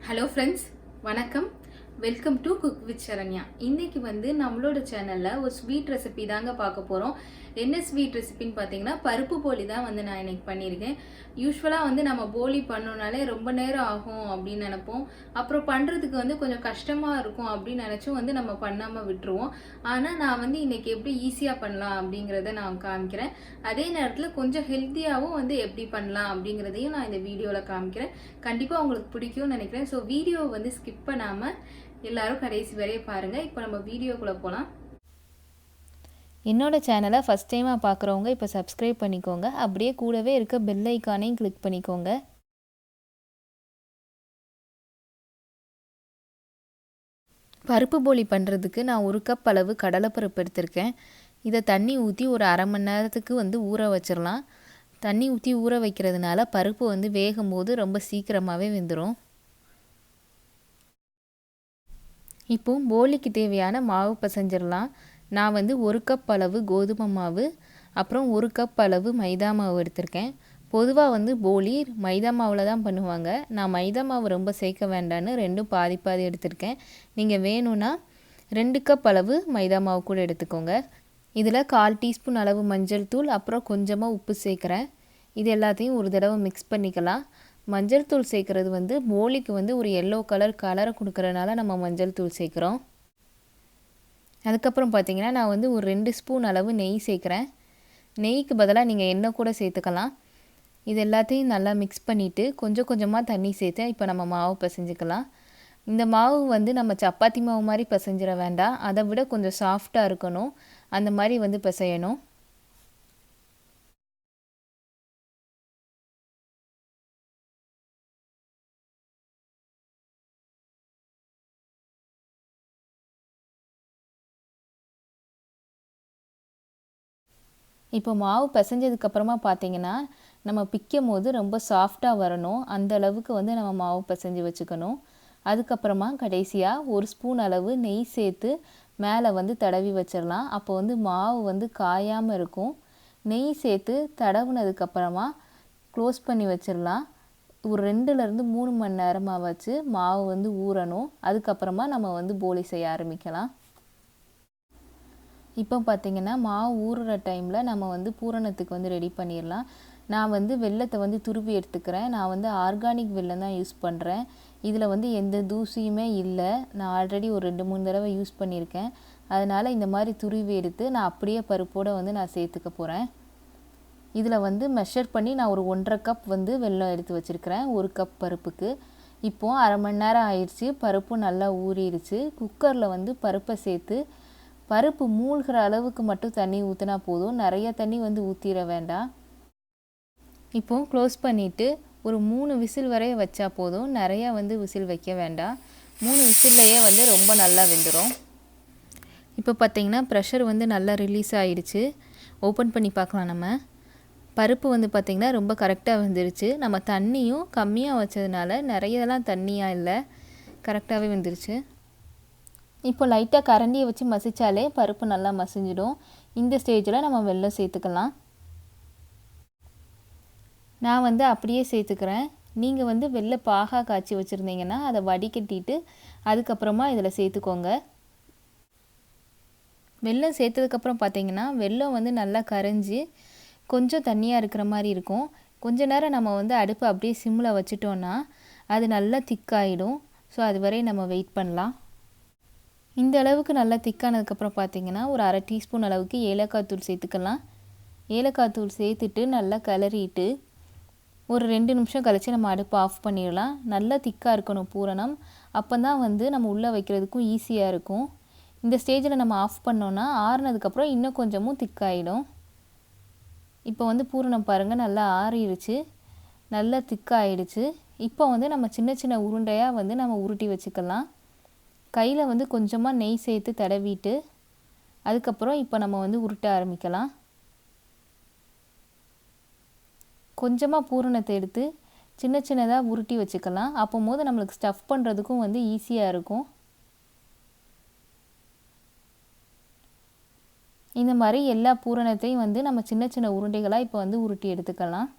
Hello friends, வணக்கம். Welcome to cook with Saranya. இன்னைக்கு நம்மளோட சேனலில் ஒரு ஸ்வீட் ரெசிபி தாங்க பார்க்க போகிறோம். என்ன ஸ்வீட் ரெசிபின்னு பார்த்தீங்கன்னா பருப்பு போலி தான் நான் இன்னைக்கு பண்ணியிருக்கேன். யூஸ்வலாக நம்ம போலி பண்ணோனாலே ரொம்ப நேரம் ஆகும் அப்படின்னு நினைப்போம். அப்புறம் பண்ணுறதுக்கு கொஞ்சம் கஷ்டமாக இருக்கும் அப்படின்னு நினச்சும் நம்ம பண்ணாமல் விட்டுருவோம். ஆனால் நான் இன்னைக்கு எப்படி ஈஸியாக பண்ணலாம் அப்படிங்கிறத நான் காமிக்கிறேன். அதே நேரத்தில் கொஞ்சம் ஹெல்த்தியாகவும் எப்படி பண்ணலாம் அப்படிங்கிறதையும் நான் இந்த வீடியோவில் காமிக்கிறேன். கண்டிப்பாக உங்களுக்கு பிடிக்கும்னு நினைக்கிறேன். ஸோ வீடியோவை ஸ்கிப் பண்ணாமல் எல்லாரும் கடைசி வரைய பாருங்கள். இப்போ நம்ம வீடியோக்குள்ளே போகலாம். என்னோட சேனலை ஃபஸ்ட் டைமாக பார்க்குறவங்க இப்போ சப்ஸ்கிரைப் பண்ணிக்கோங்க. அப்படியே கூடவே இருக்க பெல் ஐக்கானையும் கிளிக் பண்ணிக்கோங்க. பருப்பு போலி பண்ணுறதுக்கு நான் 1 கப் அளவு கடலைப்பருப்பு எடுத்திருக்கேன். இதை தண்ணி ஊற்றி ஒரு அரை மணி நேரத்துக்கு ஊற வச்சிடலாம். தண்ணி ஊற்றி ஊற வைக்கிறதுனால பருப்பு வேகும் போது ரொம்ப சீக்கிரமாகவே வெந்துடும். இப்போ போலிக்கு தேவையான மாவு பிசைஞ்சிடலாம். நான் 1 கப் அளவு கோதுமை மாவு, அப்புறம் 1 கப் அளவு மைதா மாவு எடுத்திருக்கேன். பொதுவாக போலி மைதா மாவில் தான் பண்ணுவாங்க. நான் மைதா மாவு ரொம்ப சேர்க்க வேண்டான்னு ரெண்டும் பாதி பாதி எடுத்திருக்கேன். நீங்கள் வேணும்னா 2 கப் அளவு மைதா மாவு கூட எடுத்துக்கோங்க. இதில் 1/4 டீஸ்பூன் அளவு மஞ்சள் தூள், அப்புறம் கொஞ்சமாக உப்பு சேர்க்குறேன். இது எல்லாத்தையும் ஒரு தடவை மிக்ஸ் பண்ணிக்கலாம். மஞ்சள் தூள் சேர்க்குறது போலிக்கு ஒரு எல்லோ கலரை கொடுக்குறதுனால நம்ம மஞ்சள் தூள் சேர்க்குறோம். அதுக்கப்புறம் பார்த்திங்கன்னா நான் ஒரு 2 ஸ்பூன் அளவு நெய் சேர்க்குறேன். நெய்க்கு பதிலாக நீங்கள் எண்ணெய் கூட சேர்த்துக்கலாம். இது எல்லாத்தையும் நல்லா மிக்ஸ் பண்ணிவிட்டு கொஞ்சம் கொஞ்சமாக தண்ணி சேர்த்து இப்போ நம்ம மாவு பிசைஞ்சிக்கலாம். இந்த மாவு நம்ம சப்பாத்தி மாவு மாதிரி பிசைஞ்சிட வேண்டாம். அதை விட கொஞ்சம் சாஃப்டாக இருக்கணும். அந்த மாதிரி பிசையணும். இப்போ மாவு பிசைஞ்சதுக்கப்புறமா பார்த்திங்கன்னா நம்ம பிக்கும் போது ரொம்ப சாஃப்டாக வரணும். அந்த அளவுக்கு நம்ம மாவு பிசைஞ்சு வச்சுக்கணும். அதுக்கப்புறமா கடைசியாக 1 ஸ்பூன் அளவு நெய் சேர்த்து மேலே தடவி வச்சிடலாம். அப்போ மாவு காயாமல் இருக்கும். நெய் சேர்த்து தடவுனதுக்கப்புறமா க்ளோஸ் பண்ணி வச்சிடலாம். ஒரு 2லேருந்து 3 மணி நேரமாக வச்சு மாவு ஊறணும். அதுக்கப்புறமா நம்ம போலி செய்ய ஆரம்பிக்கலாம். இப்போ பார்த்திங்கன்னா மாவு ஊறுற டைமில் நம்ம பூரணத்துக்கு ரெடி பண்ணிடலாம். நான் வெல்லத்தை துருவி எடுத்துக்கிறேன். நான் ஆர்கானிக் வெல்லம் தான் யூஸ் பண்ணுறேன். இதில் எந்த தூசியுமே இல்லை. நான் ஆல்ரெடி ஒரு 2-3 தடவை யூஸ் பண்ணியிருக்கேன். அதனால் இந்த மாதிரி துருவி எடுத்து நான் அப்படியே பருப்போடு நான் சேர்த்துக்க போகிறேன். இதில் மெஷர் பண்ணி நான் ஒரு 1.5 கப் வெல்லம் எடுத்து வச்சுருக்கிறேன் 1 கப் பருப்புக்கு. இப்போது அரை மணி நேரம் ஆயிடுச்சு. பருப்பும் நல்லா ஊறிடுச்சு. குக்கரில் பருப்பை சேர்த்து பருப்பு மூழ்கிற அளவுக்கு மட்டும் தண்ணி ஊற்றினா போதும். நிறைய தண்ணி ஊற்றிட வேண்டாம். இப்போது க்ளோஸ் பண்ணிவிட்டு ஒரு 3 விசில் வரைய வச்சா போதும். நிறையா விசில் வைக்க வேண்டாம். 3 விசில்லையே ரொம்ப நல்லா வெந்துடும். இப்போ பார்த்திங்கன்னா ப்ரெஷர் நல்லா ரிலீஸ் ஆகிடுச்சு. ஓப்பன் பண்ணி பார்க்கலாம். நம்ம பருப்பு பார்த்திங்கன்னா ரொம்ப கரெக்டாக வெந்துருச்சு. நம்ம தண்ணியும் கம்மியாக வச்சதுனால நிறையலாம் தண்ணியாக இல்லை, கரெக்டாகவே வெந்துருச்சு. இப்போ லைட்டாக கரண்டியை வச்சு மசித்தாலே பருப்பு நல்லா மசிஞ்சிடும். இந்த ஸ்டேஜில் நம்ம வெல்லம் சேர்த்துக்கலாம். நான் அப்படியே சேர்த்துக்கிறேன். நீங்கள் வெல்ல பாகா காய்ச்சி வச்சுருந்தீங்கன்னா அதை வடிகட்டிட்டு அதுக்கப்புறமா இதில் சேர்த்துக்கோங்க. வெல்லம் சேர்த்ததுக்கப்புறம் பார்த்திங்கன்னா வெல்லம் நல்லா கரைஞ்சி கொஞ்சம் தண்ணியாக இருக்கிற மாதிரி இருக்கும். கொஞ்ச நேரம் நம்ம அடுப்பை அப்படியே சிம்மில் வச்சிட்டோன்னா அது நல்லா திக்காயிடும். ஸோ அது வரை நம்ம வெயிட் பண்ணலாம். இந்த அளவுக்கு நல்லா திக்கானதுக்கப்புறம் பார்த்திங்கன்னா ஒரு அரை டீஸ்பூன் அளவுக்கு ஏலக்காய் தூள் சேர்த்துக்கலாம். ஏலக்காய் தூள் சேர்த்துட்டு நல்லா கிளறிட்டு ஒரு 2 நிமிஷம் கழித்து நம்ம அடுப்பை ஆஃப் பண்ணிடலாம். நல்லா திக்காக இருக்கணும் பூரணம். அப்போ தான் நம்ம உள்ளே வைக்கிறதுக்கும் ஈஸியாக இருக்கும். இந்த ஸ்டேஜில் நம்ம ஆஃப் பண்ணோன்னா ஆறுனதுக்கப்புறம் இன்னும் கொஞ்சமும் திக்காயிடும். இப்போ பூரணம் பாருங்கள் நல்லா ஆறிடுச்சு, நல்லா திக்காயிடுச்சு. இப்போ நம்ம சின்ன சின்ன உருண்டையாக நம்ம உருட்டி வச்சுக்கலாம். கையில் கொஞ்சமாக நெய் சேர்த்து தடவிட்டு அதுக்கப்புறம் இப்போ நம்ம உருட்ட ஆரம்பிக்கலாம். கொஞ்சமாக பூரணத்தை எடுத்து சின்ன சின்னதாக உருட்டி வச்சுக்கலாம். அப்போது நம்மளுக்கு ஸ்டஃப் பண்ணுறதுக்கும் ஈஸியாக இருக்கும். இந்த மாதிரி எல்லா பூரணத்தையும் நம்ம சின்ன சின்ன உருண்டைகளாக இப்போ உருட்டி எடுத்துக்கலாம்.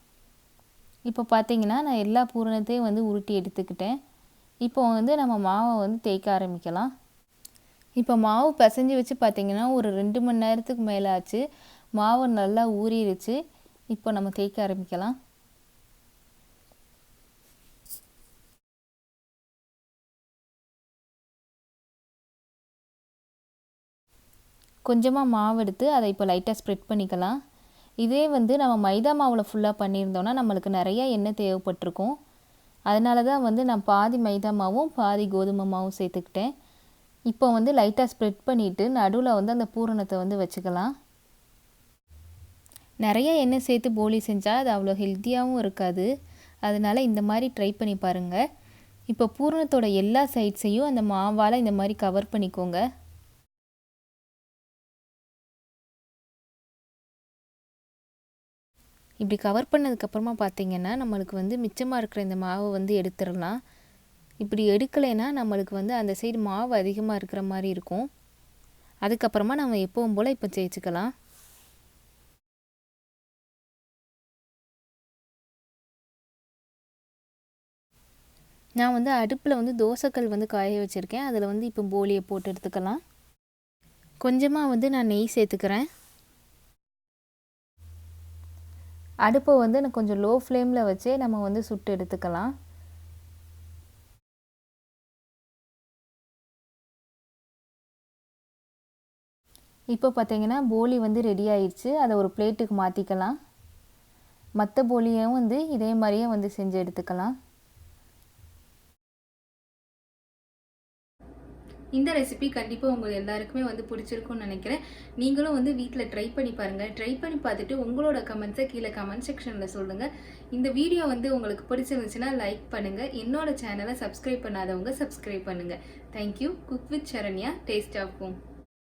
இப்போ பார்த்திங்கன்னா நான் எல்லா பூரணத்தையும் உருட்டி எடுத்துக்கிட்டேன். இப்போ வந்து நம்ம மாவை வந்து தேய்க்க ஆரம்பிக்கலாம். இப்போ மாவு பிசைஞ்சு வச்சு பார்த்திங்கன்னா ஒரு 2 மணி நேரத்துக்கு மேலே ஆச்சு. மாவு நல்லா ஊறிடுச்சு. இப்போ நம்ம தேய்க்க ஆரம்பிக்கலாம். கொஞ்சமாக மாவு எடுத்து அதை இப்போ லைட்டாக ஸ்ப்ரெட் பண்ணிக்கலாம். இதே வந்து நம்ம மைதா மாவில் ஃபுல்லாக பண்ணியிருந்தோன்னா நம்மளுக்கு நிறைய எண்ணெய் தேவைப்பட்டிருக்கும். அதனால தான் வந்து நான் பாதி மைதா மாவும் பாதி கோதுமை மாவும் சேர்த்துக்கிட்டேன். இப்போ வந்து லைட்டாக ஸ்ப்ரெட் பண்ணிவிட்டு நடுவில் வந்து அந்த பூரணத்தை வந்து வச்சுக்கலாம். நிறைய எண்ணெய் சேர்த்து போலி செஞ்சால் அது அவ்வளோ ஹெல்த்தியாகவும் இருக்காது. அதனால் இந்த மாதிரி ட்ரை பண்ணி பாருங்கள். இப்போ பூரணத்தோட எல்லா சைட்ஸையும் அந்த மாவால் இந்த மாதிரி கவர் பண்ணிக்கோங்க. இப்படி கவர் பண்ணதுக்கப்புறமா பார்த்திங்கன்னா நம்மளுக்கு வந்து மிச்சமாக இருக்கிற இந்த மாவை வந்து எடுத்துடலாம். இப்படி எடுக்கலைன்னா நம்மளுக்கு வந்து அந்த சைடு மாவு அதிகமாக இருக்கிற மாதிரி இருக்கும். அதுக்கப்புறமா நம்ம எப்பவும் போல் இப்போ தேய்ச்சிக்கலாம். நான் வந்து அடுப்பில் வந்து தோசைக்கல் வந்து காய வச்சுருக்கேன். அதில் வந்து இப்போ போலியை போட்டு எடுத்துக்கலாம். கொஞ்சமாக வந்து நான் நெய் சேர்த்துக்கிறேன். அடுப்பை வந்து நான் கொஞ்சம் லோ ஃப்ளேமில் வச்சே நம்ம வந்து சுட்டு எடுத்துக்கலாம். இப்போ பார்த்திங்கன்னா போலி வந்து ரெடி ஆயிடுச்சு. அதை ஒரு பிளேட்டுக்கு மாற்றிக்கலாம். மற்ற போலியும் வந்து இதே மாதிரியே வந்து செஞ்சு எடுத்துக்கலாம். இந்த ரெசிபி கண்டிப்பாக உங்களுக்கு எல்லாருக்குமே வந்து பிடிச்சிருக்கும்னு நினைக்கிறேன். நீங்களும் வந்து வீட்டில் ட்ரை பண்ணி பாருங்கள். ட்ரை பண்ணி பார்த்துட்டு உங்களோட கமெண்ட்ஸை கீழே கமெண்ட் செக்ஷனில் சொல்லுங்கள். இந்த வீடியோ வந்து உங்களுக்கு பிடிச்சிருந்துச்சுன்னா லைக் பண்ணுங்கள். என்னோட சேனலை சப்ஸ்கிரைப் பண்ணாதவங்க சப்ஸ்கிரைப் பண்ணுங்கள். Thank you. Cook with Saranya, taste of home.